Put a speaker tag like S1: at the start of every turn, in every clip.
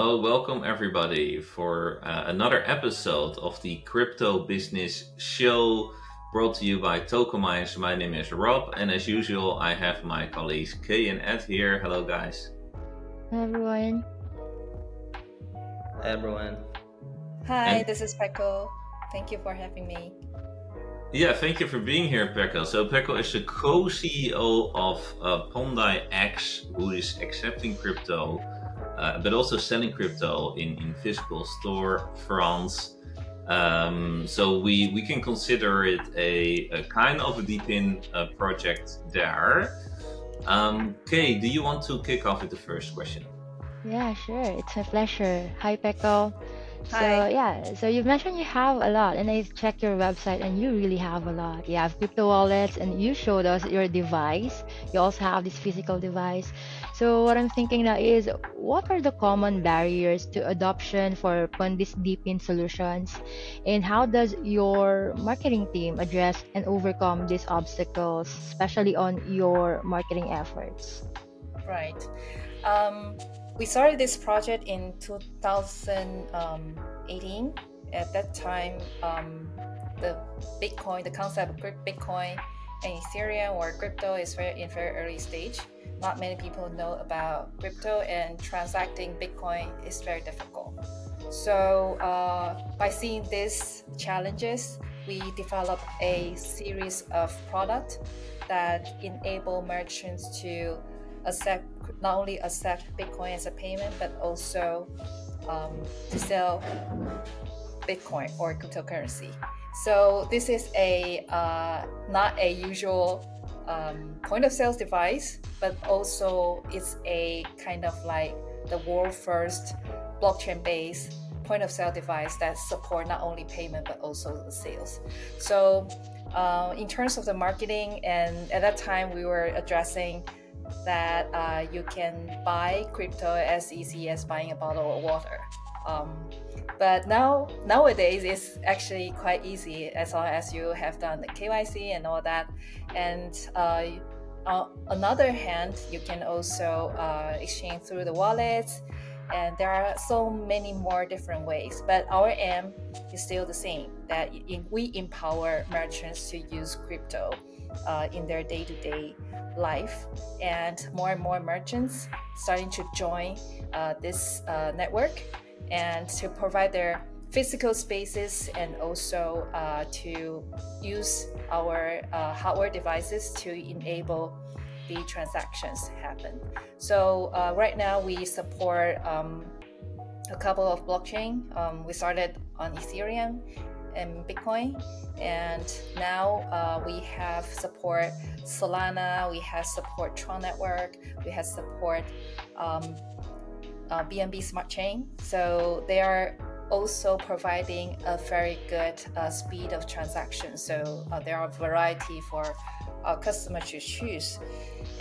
S1: Well, welcome everybody for another episode of the Crypto Business Show brought to you by Tokenmice. My name is Rob, and as usual, I have my colleagues Kay and Ed here. Hello, guys.
S2: Everyone.
S3: Hi everyone.
S4: Hi,
S1: And
S4: this is Peko. Thank you for having me.
S1: yeah, thank you for being here, Pekko. So, Pekko is the co CEO of Pondai X, who is accepting crypto, but also selling crypto in physical store France. So we can consider it a kind of a deep in project there. Kay, do you want to kick off with the first question?
S2: Yeah, sure. It's a pleasure. Hi, Peko.
S4: Hi.
S2: So you've mentioned you have a lot, and I checked your website, and you really have a lot. You have crypto wallets, and you showed us your device. You also have this physical device. So what I'm thinking now is, what are the common barriers to adoption for Pundis Deepin solutions, and how does your marketing team address and overcome these obstacles, especially on your marketing efforts?
S4: Right. We started this project in 2018. At that time, the Bitcoin, the concept of Bitcoin and Ethereum or crypto is in very early stage. Not many people know about crypto, and transacting Bitcoin is very difficult. So by seeing these challenges, we developed a series of products that enable merchants to not only accept Bitcoin as a payment, but also to sell Bitcoin or cryptocurrency. So this is a not a usual point of sales device, but also it's a kind of like the world first blockchain-based point of sale device that support not only payment but also the sales. So in terms of the marketing, and at that time we were addressing that you can buy crypto as easy as buying a bottle of water. But nowadays it's actually quite easy as long as you have done the KYC and all that. And on another hand, you can also exchange through the wallets, and there are so many more different ways. But our aim is still the same, that we empower merchants to use crypto in their day-to-day life, and more merchants starting to join this network and to provide their physical spaces, and also to use our hardware devices to enable the transactions happen. So right now we support a couple of blockchain. We started on Ethereum and Bitcoin, and now we have support Solana, we have support Tron Network, we have support BNB Smart Chain. So they are also providing a very good speed of transaction. So there are a variety for customers to choose.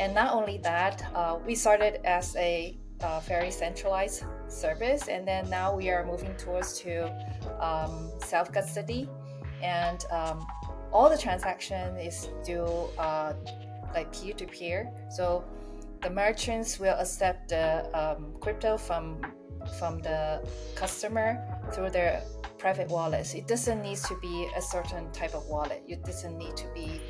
S4: And not only that, we started as a very centralized service, and then now we are moving towards to self-custody, and all the transaction is due like peer-to-peer. So the merchants will accept the crypto from the customer through their private wallets. It doesn't need to be a certain type of wallet. It doesn't need to be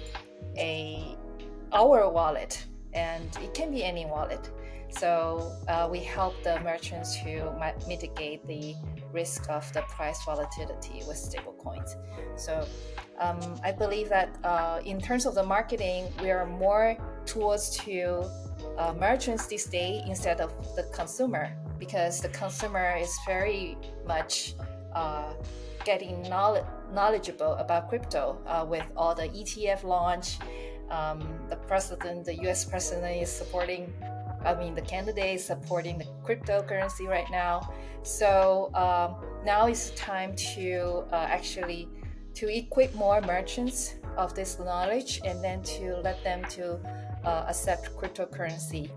S4: our wallet, and it can be any wallet. So we help the merchants to mitigate the risk of the price volatility with stablecoins. So I believe that in terms of the marketing, we are more towards to merchants these days instead of the consumer, because the consumer is very much getting knowledgeable about crypto with all the ETF launch. The US president is supporting, the candidate is supporting the cryptocurrency right now. So now is the time to actually to equip more merchants of this knowledge, and then to let them to accept cryptocurrency.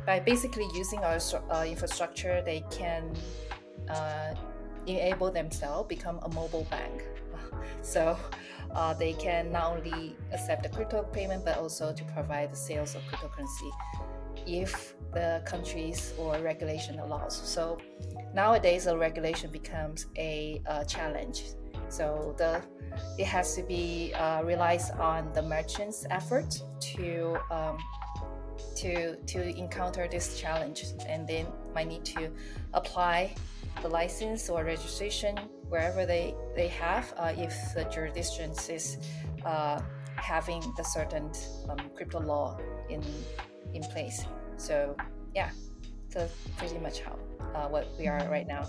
S4: By basically using our infrastructure, they can enable themselves become a mobile bank. So they can not only accept the crypto payment, but also to provide the sales of cryptocurrency if the countries or regulation allows. So nowadays the regulation becomes a challenge. So it has to be relies on the merchants' effort to encounter this challenge, and then might need to apply the license or registration wherever they have if the jurisdiction is having the certain crypto law in place. So yeah, so pretty much how what we are right now.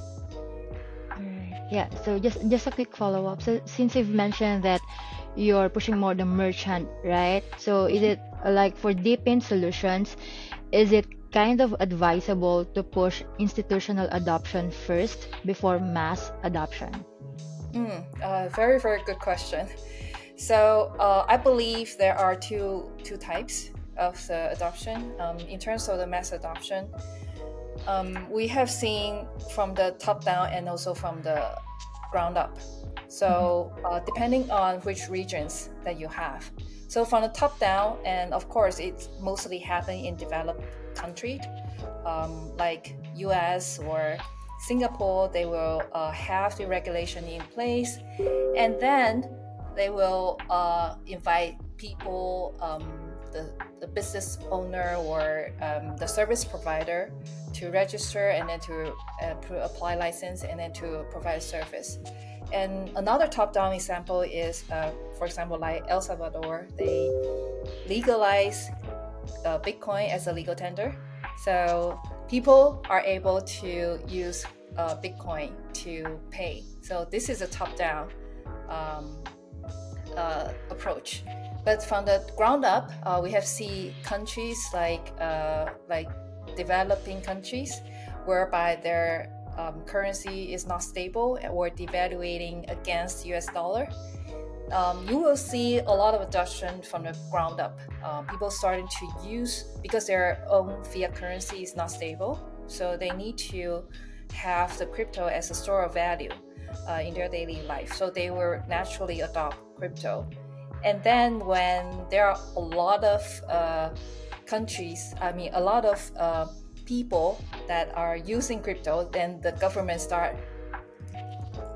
S2: Right. Yeah. So just a quick follow up. So since you've mentioned that you're pushing more the merchant, right? So is it like for deep-in solutions, is it kind of advisable to push institutional adoption first before mass adoption?
S4: Very, very good question. So I believe there are two types of the adoption. In terms of the mass adoption, we have seen from the top down and also from the ground up. So depending on which regions that you have. So from the top down, and of course it's mostly happening in developed countries like US or Singapore. They will have the regulation in place, and then they will invite people, the business owner or the service provider to register and then to apply license and then to provide service. And another top-down example is, for example, like El Salvador, they legalize Bitcoin as a legal tender. So people are able to use Bitcoin to pay. So this is a top-down approach. But from the ground up, we have seen countries like developing countries, whereby their currency is not stable or devaluating against US dollar. You will see a lot of adoption from the ground up. People starting to use, because their own fiat currency is not stable, so they need to have the crypto as a store of value in their daily life. So they will naturally adopt crypto. And then when there are a lot of a lot of people that are using crypto, then the government start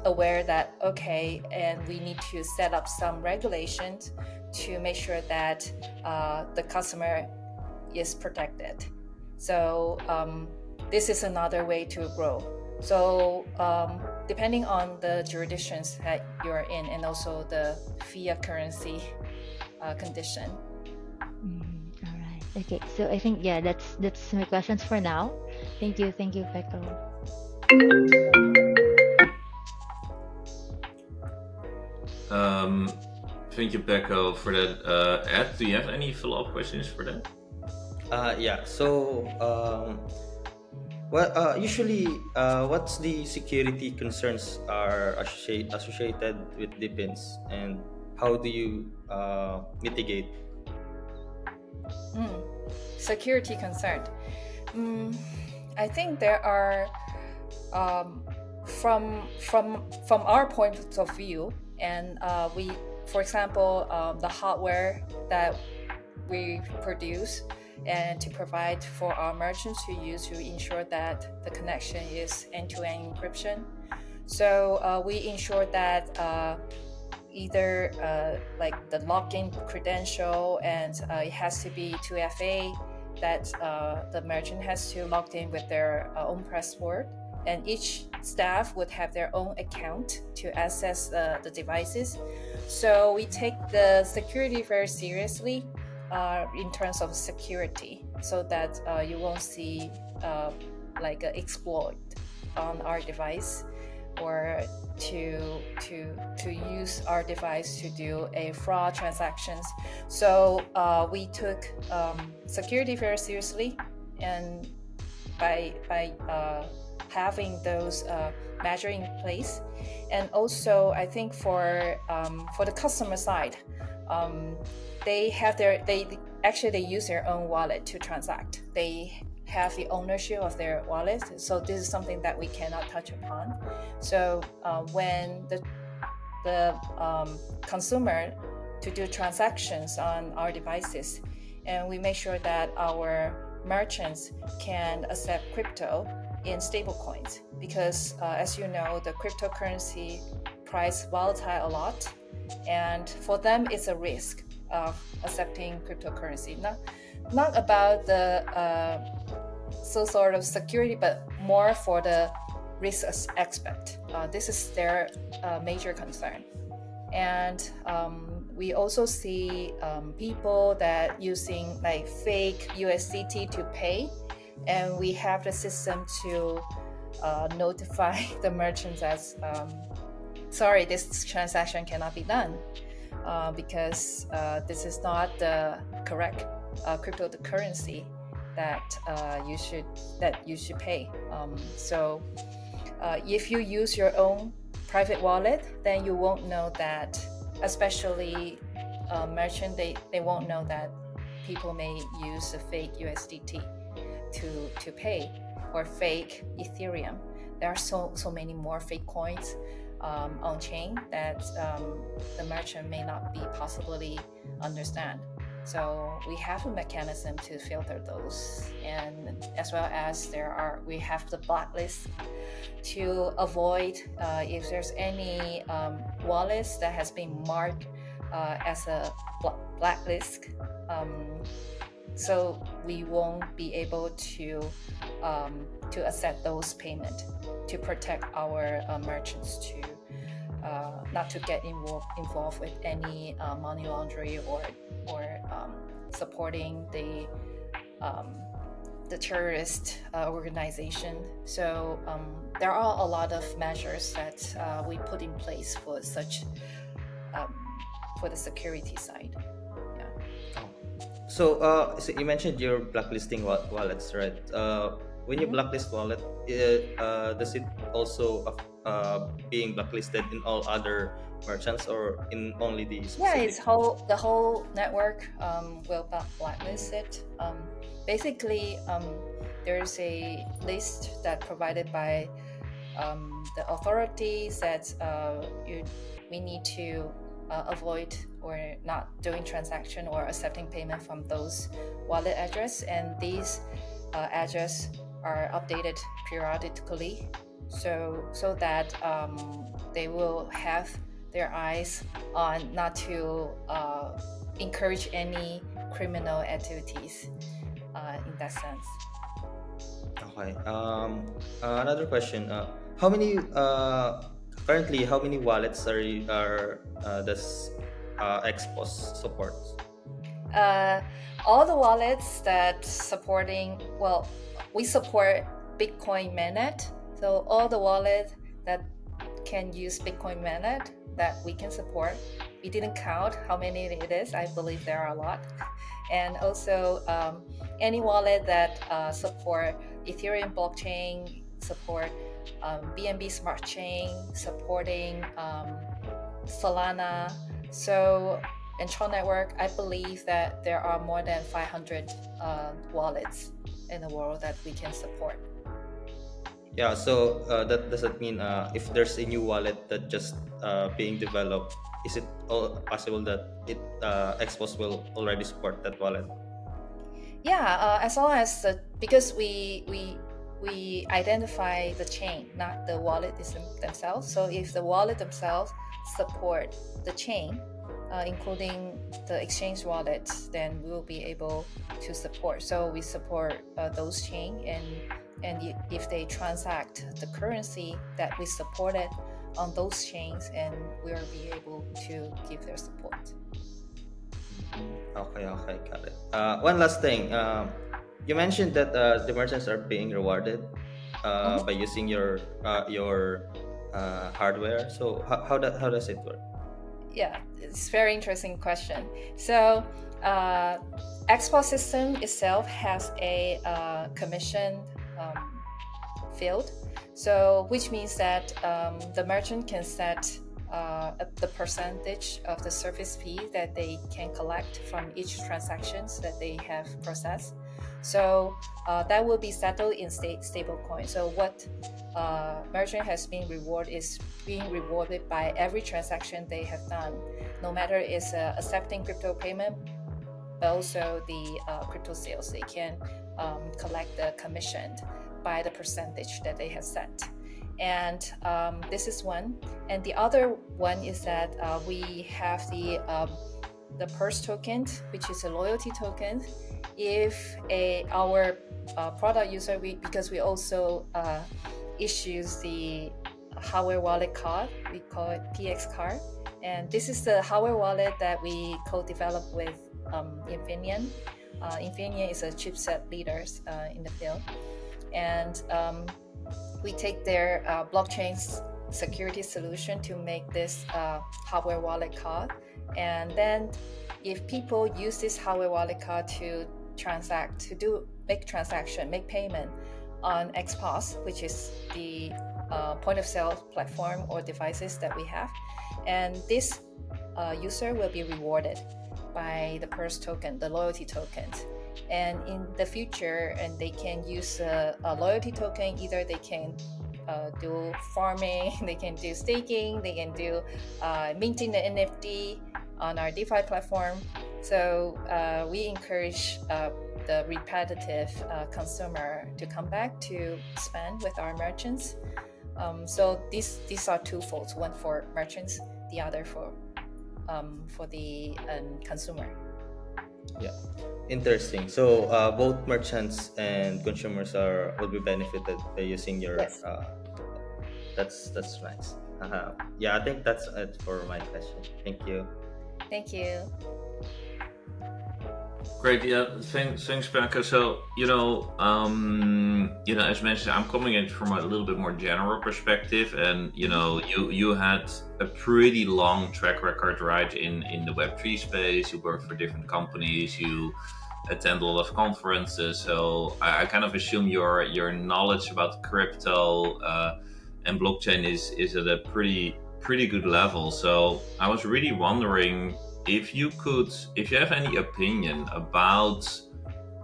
S4: aware that, okay, and we need to set up some regulations to make sure that the customer is protected. So this is another way to grow. So depending on the jurisdictions that you're in and also the fiat currency condition.
S2: All right. Okay. So I think yeah, that's my questions for now. Thank you, Peko.
S1: Thank you, Peko, for that. Ed, do you have any follow-up questions for that?
S3: Yeah. So, usually, what's the security concerns are associated with DePINs, and how do you mitigate?
S4: Security concern. I think there are, from our point of view, and we, for example, the hardware that we produce and to provide for our merchants to use to ensure that the connection is end-to-end encryption. So we ensure that either like the login credential, and it has to be 2FA, that the merchant has to log in with their own password, and each staff would have their own account to access the devices. So we take the security very seriously in terms of security, so that you won't see like an exploit on our device, or to use our device to do a fraud transactions. So we took security very seriously, and by having those measures in place. And also I think for the customer side, they use their own wallet to transact. They have the ownership of their wallet, so this is something that we cannot touch upon. So when the consumer to do transactions on our devices, and we make sure that our merchants can accept crypto in stablecoins because, as you know, the cryptocurrency price volatile a lot, and for them it's a risk of accepting cryptocurrency. Not about the sort of security, but more for the risk aspect. This is their major concern. And we also see people that using like fake USDT to pay, and we have the system to notify the merchants as sorry, this transaction cannot be done because this is not the correct cryptocurrency that you should pay. So if you use your own private wallet, then you won't know that, especially merchant, they won't know that people may use a fake USDT to pay, or fake Ethereum. There are so many more fake coins on chain that the merchant may not be possibly understand. So we have a mechanism to filter those, and as well as we have the blacklist to avoid if there's any wallets that has been marked as a blacklist. So we won't be able to accept those payment, to protect our merchants to not to get involved with any money laundering or supporting the terrorist organization. So there are a lot of measures that we put in place for such for the security side.
S3: So you mentioned your blacklisting wallets, right? When you blacklist wallet, does it also being blacklisted in all other merchants or in only the specific?
S4: Yeah, the whole network will blacklist it. Basically, there's a list that provided by the authorities that we need to avoid or not doing transaction or accepting payment from those wallet address, and these address are updated periodically, so that they will have their eyes on not to encourage any criminal activities in that sense.
S3: Okay. Another question. Currently, how many wallets does Xpos support?
S4: All the wallets that supporting, well, we support Bitcoin mainnet. So all the wallets that can use Bitcoin mainnet that we can support. We didn't count how many it is. I believe there are a lot. And also any wallet that support Ethereum blockchain, support BNB Smart Chain, supporting Solana. So in Tron Network, I believe that there are more than 500 wallets in the world that we can support.
S3: Yeah, so that does it mean if there's a new wallet that just being developed, is it possible that Xpos will already support that wallet?
S4: Yeah, as long as because we identify the chain, not the wallet themselves. So if the wallet themselves support the chain, including the exchange wallet, then we will be able to support. So we support those chain, and if they transact the currency that we supported on those chains, and we'll be able to give their support.
S3: Okay, got it. One last thing. You mentioned that the merchants are being rewarded by using your hardware. So how does it work?
S4: Yeah, it's a very interesting question. So Xpos system itself has a commission field, so which means that the merchant can set the percentage of the service fee that they can collect from each transactions that they have processed. So that will be settled in stablecoin. So what merchant has been rewarded is being rewarded by every transaction they have done, no matter it's accepting crypto payment, but also the crypto sales. They can collect the commission by the percentage that they have set. And this is one. And the other one is that we have the PERS token, which is a loyalty token. If our product user, because we also issues the hardware wallet card, we call it PX card. And this is the hardware wallet that we co-developed with Infineon. Infineon is a chipset leader in the field. And we take their blockchain security solution to make this hardware wallet card. And then if people use this hardware wallet card to transact, make payment on XPOS, which is the point of sale platform or devices that we have, and this user will be rewarded by the PERS token, the loyalty tokens. And in the future, and they can use a loyalty token. Either they can do farming, they can do staking, they can do minting the NFT on our DeFi platform. So we encourage the repetitive consumer to come back to spend with our merchants. So these are twofold: one for merchants, the other for the consumer.
S3: Yeah, interesting. So both merchants and consumers will be benefited by using your.
S4: Yes.
S3: That's nice. Yeah, I think that's it for my question. Thank you.
S4: Thank you.
S1: Great, yeah, thanks, Becca. So, as mentioned, I'm coming in from a little bit more general perspective, and you had a pretty long track record, right, in the Web3 space. You work for different companies, you attend a lot of conferences. So I kind of assume your knowledge about crypto and blockchain is at a pretty good level. So I was really wondering if you have any opinion about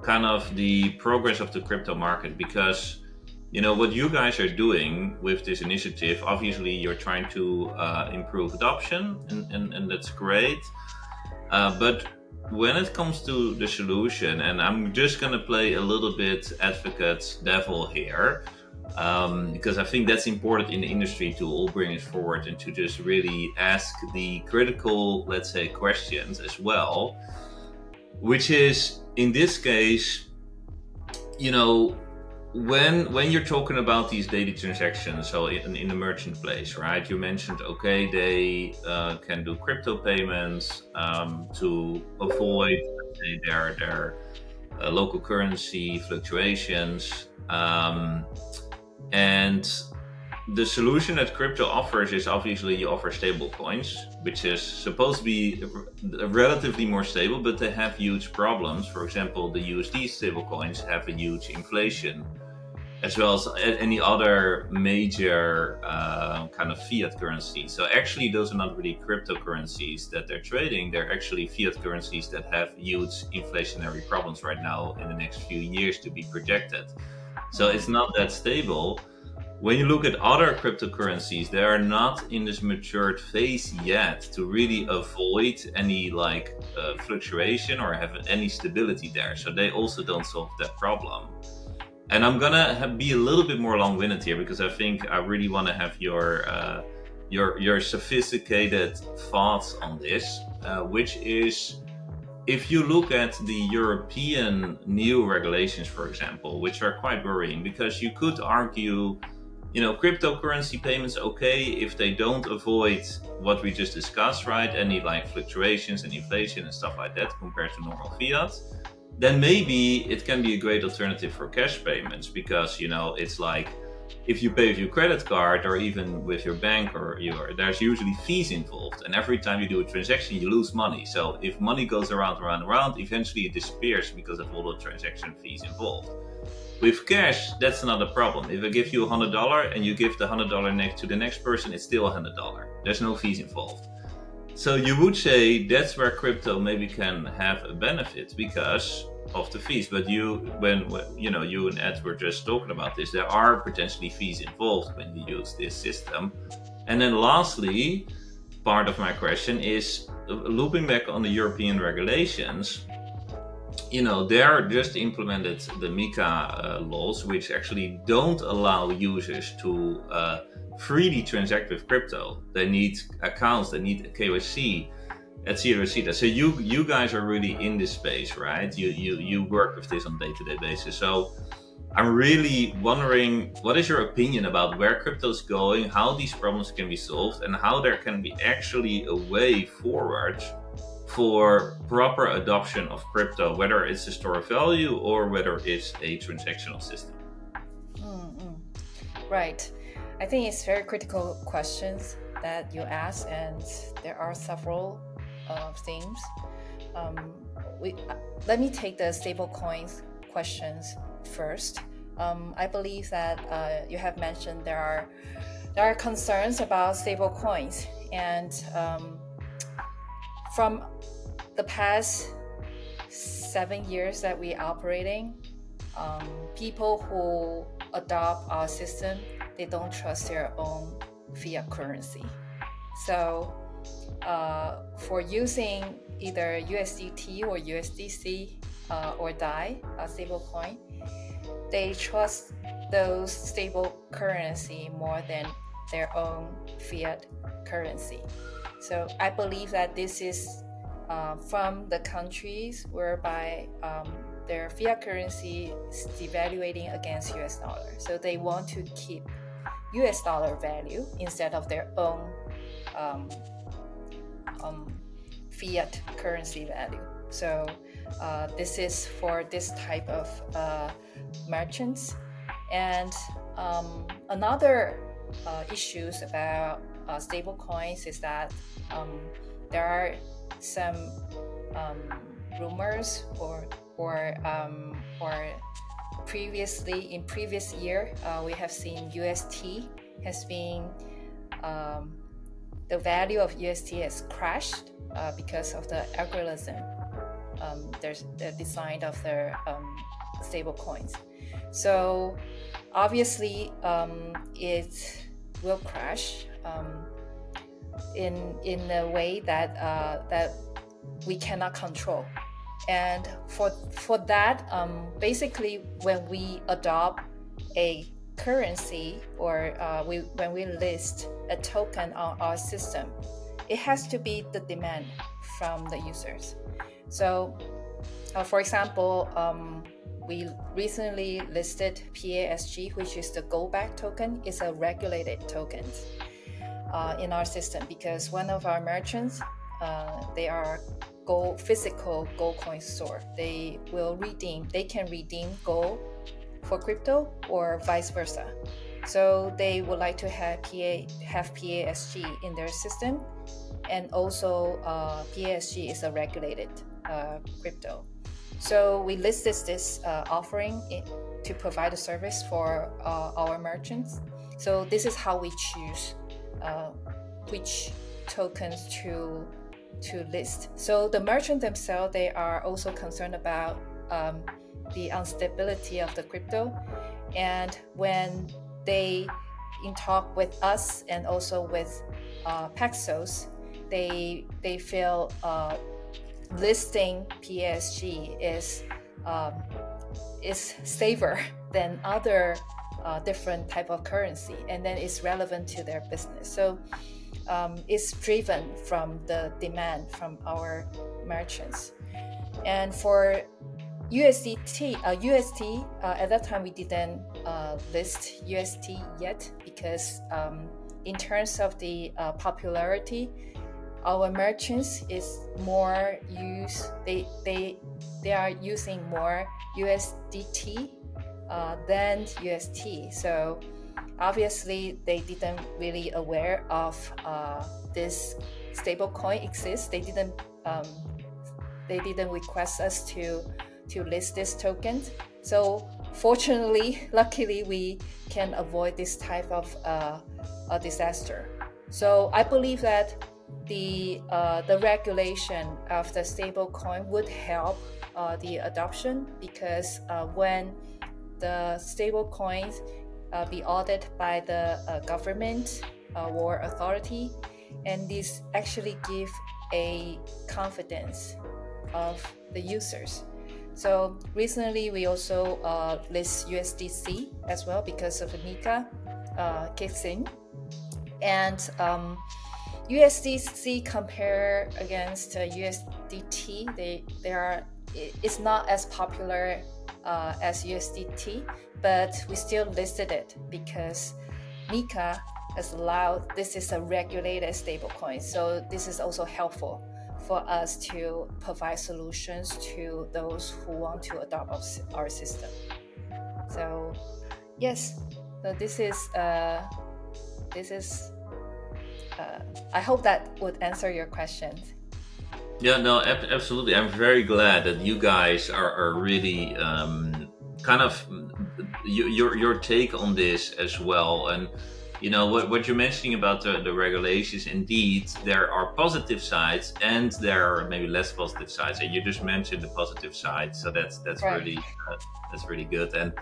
S1: kind of the progress of the crypto market, because what you guys are doing with this initiative, obviously you're trying to improve adoption, and that's great, but when it comes to the solution, and I'm just going to play a little bit advocate devil here, because I think that's important in the industry to all bring it forward and to just really ask the critical, let's say, questions as well, which is, in this case, when you're talking about these daily transactions, so in the merchant place, right, you mentioned, okay, they can do crypto payments to avoid, let's say, their local currency fluctuations, and the solution that crypto offers is obviously you offer stable coins, which is supposed to be relatively more stable, but they have huge problems. For example, the USD stable coins have a huge inflation, as well as any other major kind of fiat currency. So actually, those are not really cryptocurrencies that they're trading. They're actually fiat currencies that have huge inflationary problems right now in the next few years to be projected. So it's not that stable. When you look at other cryptocurrencies, they are not in this matured phase yet to really avoid any fluctuation or have any stability there. So they also don't solve that problem. And I'm gonna be a little bit more long-winded here, because I think I really want to have your sophisticated thoughts on this, which is, if you look at the European new regulations, for example, which are quite worrying, because you could argue, cryptocurrency payments, okay, if they don't avoid what we just discussed, right, any fluctuations and inflation and stuff like that compared to normal fiat, then maybe it can be a great alternative for cash payments, because it's like, if you pay with your credit card or even with your bank there's usually fees involved, and every time you do a transaction you lose money. So if money goes around, eventually it disappears because of all the transaction fees involved. With cash, that's not a problem. If I give you $100 and you give the $100 next to the next person, it's still $100. There's no fees involved. So you would say that's where crypto maybe can have a benefit because of the fees. But when you and Ed were just talking about this, there are potentially fees involved when you use this system. And then lastly, part of my question is looping back on the European regulations. they are just implemented the MiCA laws, which actually don't allow users to freely transact with crypto. They need accounts, they need KYC, etc. So you guys are really in this space, right? You work with this on day-to-day basis. So I'm really wondering, what is your opinion about where crypto is going, how these problems can be solved, and how there can be actually a way forward for proper adoption of crypto, whether it's a store of value or whether it's a transactional system?
S4: Mm-mm. Right. I think it's very critical questions that you ask, and there are several things. Let me take the stable coins questions first. I believe that you have mentioned there are concerns about stable coins, and from the past 7 years that we operating, people who adopt our system, they don't trust their own fiat currency. So for using either USDT or USDC or DAI, a stable coin, they trust those stable currency more than their own fiat currency. So I believe that this is from the countries whereby their fiat currency is devaluating against US dollar. So they want to keep US dollar value instead of their own fiat currency value. So this is for this type of merchants. And another issues about stable coins is that there are some rumors or previously in previous year we have seen UST has been the value of UST has crashed because of the algorithm. There's the design of their stable coins. So obviously it will crash in a way that we cannot control. And for that, basically when we adopt a currency or when we list a token on our system, it has to be the demand from the users. So for example, we recently listed PASG, which is the Gold Back token. It's a regulated token in our system because one of our merchants, they are physical gold coin store. They can redeem gold for crypto or vice versa. So they would like to have PASG in their system, and also PASG is a regulated crypto. So we listed this offering to provide a service for our merchants. So this is how we choose which tokens to list. So the merchant themselves, they are also concerned about the instability of the crypto, and when they in talk with us and also with Paxos, they feel listing PSG is safer than other different type of currency, and then it's relevant to their business. So it's driven from the demand from our merchants. And for UST, at that time we didn't list UST yet because in terms of the popularity, our merchants is more they are using more USDT than UST. So obviously they didn't really aware of this stable coin exists. They didn't request us to list this token. So fortunately, luckily, we can avoid this type of a disaster. So I believe that the regulation of the stable coin would help the adoption, because when the stable coins be audited by the government or authority, and this actually give a confidence of the users. So recently we also list USDC as well because of Nika kicks in, and USDC compare against USDT, it's not as popular as USDT, but we still listed it because Nika has allowed, this is a regulated stablecoin, so this is also helpful for us to provide solutions to those who want to adopt our system. So yes, so this is I hope that would answer your questions.
S1: Yeah, no, absolutely. I'm very glad that you guys are really kind of your take on this as well. And you know what you're mentioning about the regulations. Indeed, there are positive sides and there are maybe less positive sides. And you just mentioned the positive side, so that's
S4: Right.
S1: really good. And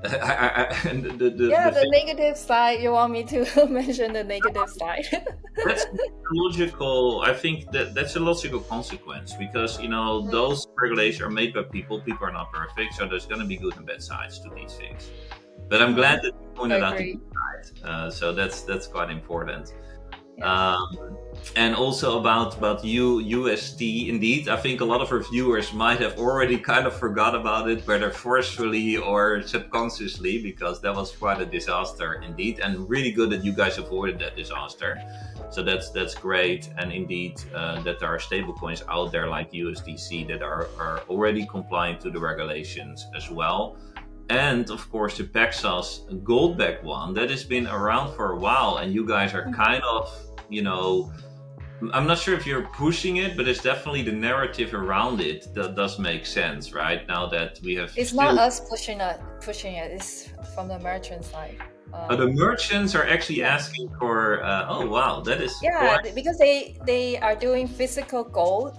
S1: and
S4: the negative side. You want me to mention the negative side?
S1: that's logical. I think that's a logical consequence because you know those regulations are made by people. People are not perfect, so there's going to be good and bad sides to these things. But I'm glad that you pointed out the
S4: Agree.
S1: good side. So that's quite important.
S4: Yeah.
S1: And also about USD. Indeed, I think a lot of our viewers might have already kind of forgot about it, whether forcefully or subconsciously, because that was quite a disaster indeed, and really good that you guys avoided that disaster. So that's great, and indeed that there are stablecoins out there like USDC that are already compliant to the regulations as well. And of course the Paxos Goldback one that has been around for a while, and you guys are kind of, you know, I'm not sure if you're pushing it, but it's definitely the narrative around it that does make sense, right? Now that we have
S4: It's not us pushing it. It's from the merchant side.
S1: the merchants are actually asking for. Oh wow, that is
S4: Yeah,
S1: quite...
S4: because they are doing physical gold,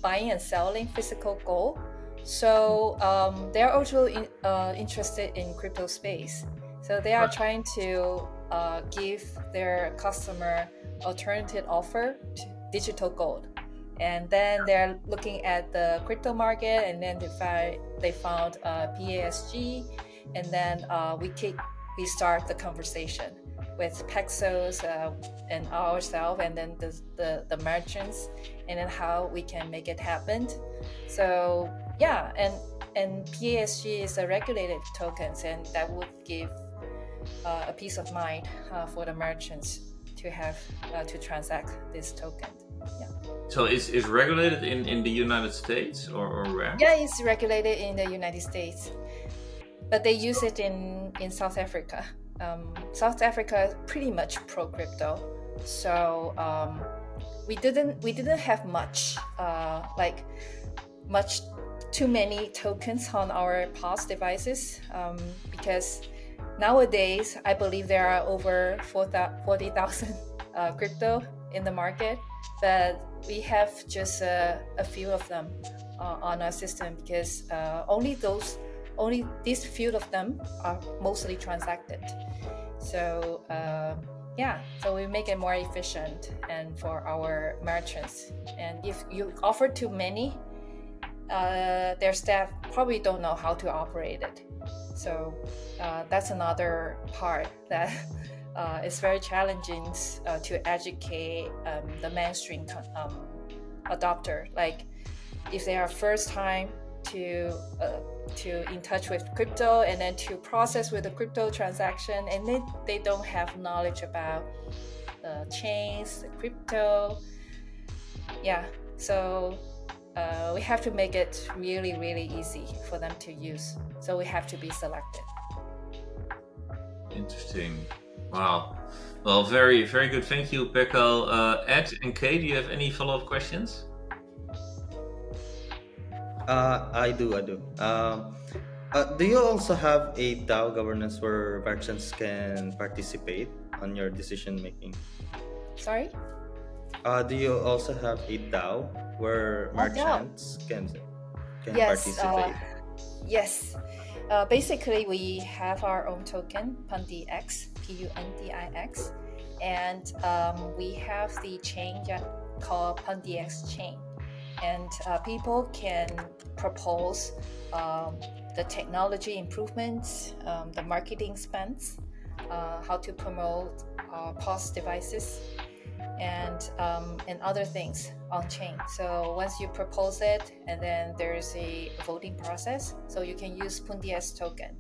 S4: buying and selling physical gold. So they're also interested in crypto space. So they are
S1: Right.
S4: trying to give their customer alternative offer to digital gold. And then they're looking at the crypto market, and then they found PASG, and then we start the conversation with Paxos and ourselves, and then the merchants, and then how we can make it happen. So yeah, and PASG is a regulated tokens, and that would give a peace of mind for the merchants to have to transact this token. Yeah.
S1: So is regulated in the United States or where?
S4: Yeah, it's regulated in the United States, but they use it in South Africa. South Africa is pretty much pro crypto, so we didn't have much too many tokens on our POS devices because nowadays I believe there are over 40,000 crypto in the market, but we have just a few of them on our system because only these few of them are mostly transacted. So so we make it more efficient and for our merchants. And if you offer too many, their staff probably don't know how to operate it. So that's another part that is very challenging to educate the mainstream adopter. Like if they are first time to in touch with crypto, and then to process with the crypto transaction, and then they don't have knowledge about the chains, the crypto. Yeah, so we have to make it really, really easy for them to use. So we have to be selective.
S1: Interesting. Wow. Well, very, very good. Thank you, Pekko. Ed and Kay, do you have any follow-up questions?
S3: I do. Do you also have a DAO governance where merchants can participate on your decision making?
S4: Sorry?
S3: Do you also have a DAO where
S4: Oh, DAO.
S3: merchants can
S4: Yes.
S3: participate?
S4: Yes. Basically, we have our own token, Pundix, Pundix, and we have the chain called Pundix chain. and people can propose the technology improvements, the marketing spends, how to promote POS devices, and other things on chain. So once you propose it, and then there's a voting process, so you can use Pundi's token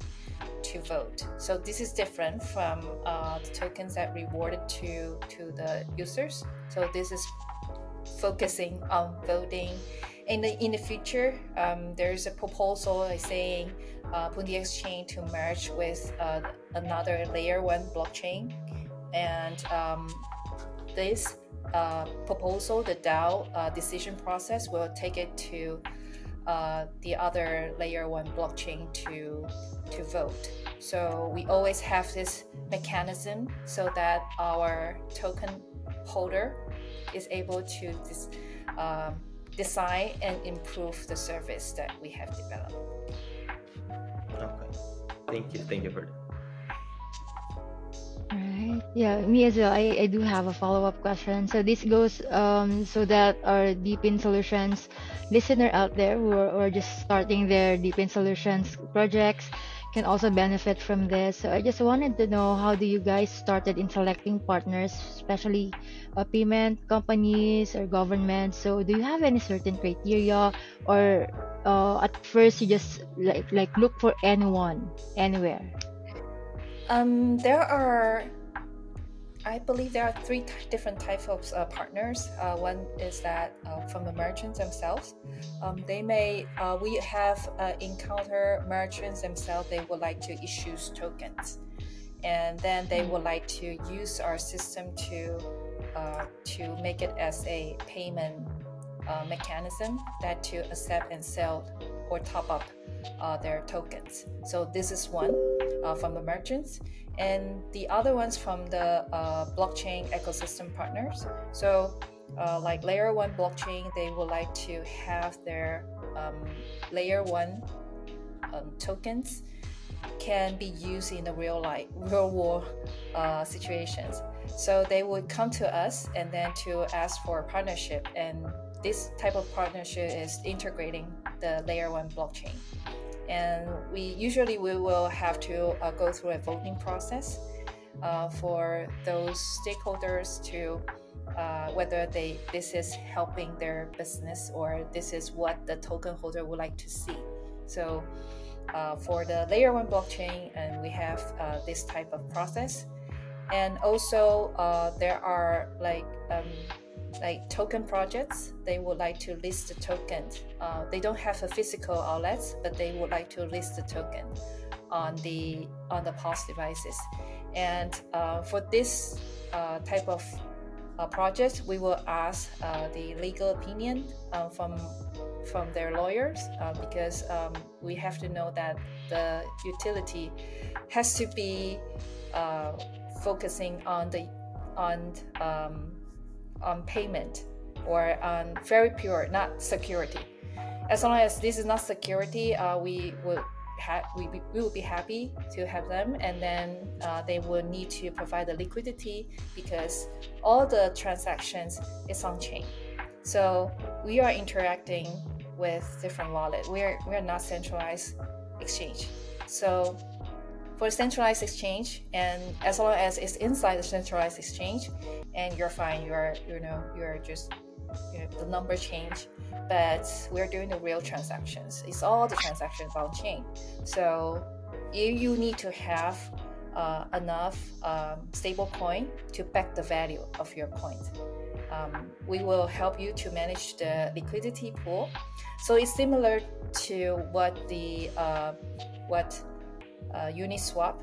S4: to vote. So this is different from the tokens that rewarded to the users. So this is focusing on voting. In the future, there's a proposal saying Pundi Exchange to merge with another layer 1 blockchain, and this proposal, the DAO decision process, will take it to the other layer 1 blockchain to vote. So we always have this mechanism so that our token holder is able to design and improve the service that we have developed.
S3: Okay, thank you for that.
S2: Right. Yeah, me as well. I do have a follow-up question. So this goes so that our Deepin Solutions listener out there who are just starting their Deepin Solutions projects can also benefit from this. So I just wanted to know, how do you guys started in selecting partners, especially payment companies or government? So do you have any certain criteria, or at first you just like look for anyone, anywhere?
S4: I believe there are three different types of partners. One is that from the merchants themselves. We have encountered merchants themselves. They would like to issue tokens, and then they would like to use our system to make it as a payment mechanism that to accept and sell or top up their tokens. So this is one from the merchants, and the other ones from the blockchain ecosystem partners. So like layer 1 blockchain, they would like to have their layer 1 tokens can be used in the real world situations. So they would come to us and then to ask for a partnership, and this type of partnership is integrating the layer 1 blockchain. And we will have to go through a voting process for those stakeholders to whether this is helping their business or this is what the token holder would like to see. So for the layer 1 blockchain, and we have this type of process. And also there are like token projects. They would like to list the tokens. They don't have a physical outlets, but they would like to list the token on the POS devices. And for this type of project, we will ask the legal opinion from their lawyers, because we have to know that the utility has to be focusing on payment or on very pure, not security. As long as this is not security, we will be happy to have them, and then they will need to provide the liquidity because all the transactions is on chain. So we are interacting with different wallets. We are not centralized exchange. So for centralized exchange, and as long as it's inside the centralized exchange, and you're fine, you're just the number change, but we're doing the real transactions. It's all the transactions on chain. So you need to have enough stable coin to back the value of your coins. We will help you to manage the liquidity pool. So it's similar to what Uniswap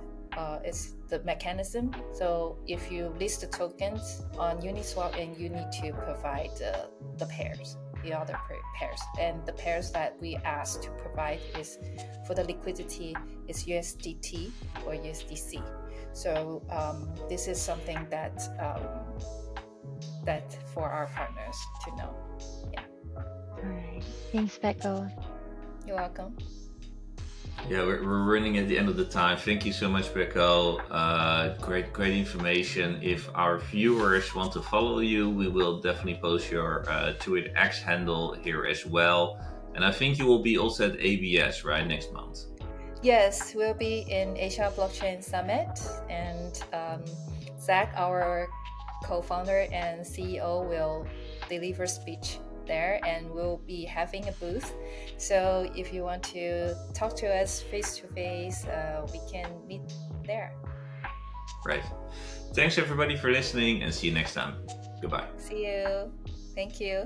S4: is the mechanism. So if you list the tokens on Uniswap, and you need to provide the pairs, the other pairs, and the pairs that we ask to provide is for the liquidity is USDT or USDC. So this is something that for our partners to know. Yeah.
S2: All right. Thanks, Peko.
S4: You're welcome.
S1: Yeah, we're running at the end of the time. Thank you so much, Pekko. Great information. If our viewers want to follow you, we will definitely post your Twitter X handle here as well. And I think you will be also at ABS, right, next month?
S4: Yes, we'll be in Asia Blockchain Summit, and Zach, our co-founder and CEO, will deliver speech there, and we'll be having a booth. So if you want to talk to us face to face, we can meet there.
S1: Right. Thanks everybody for listening, and see you next time. Goodbye.
S4: See you. Thank you.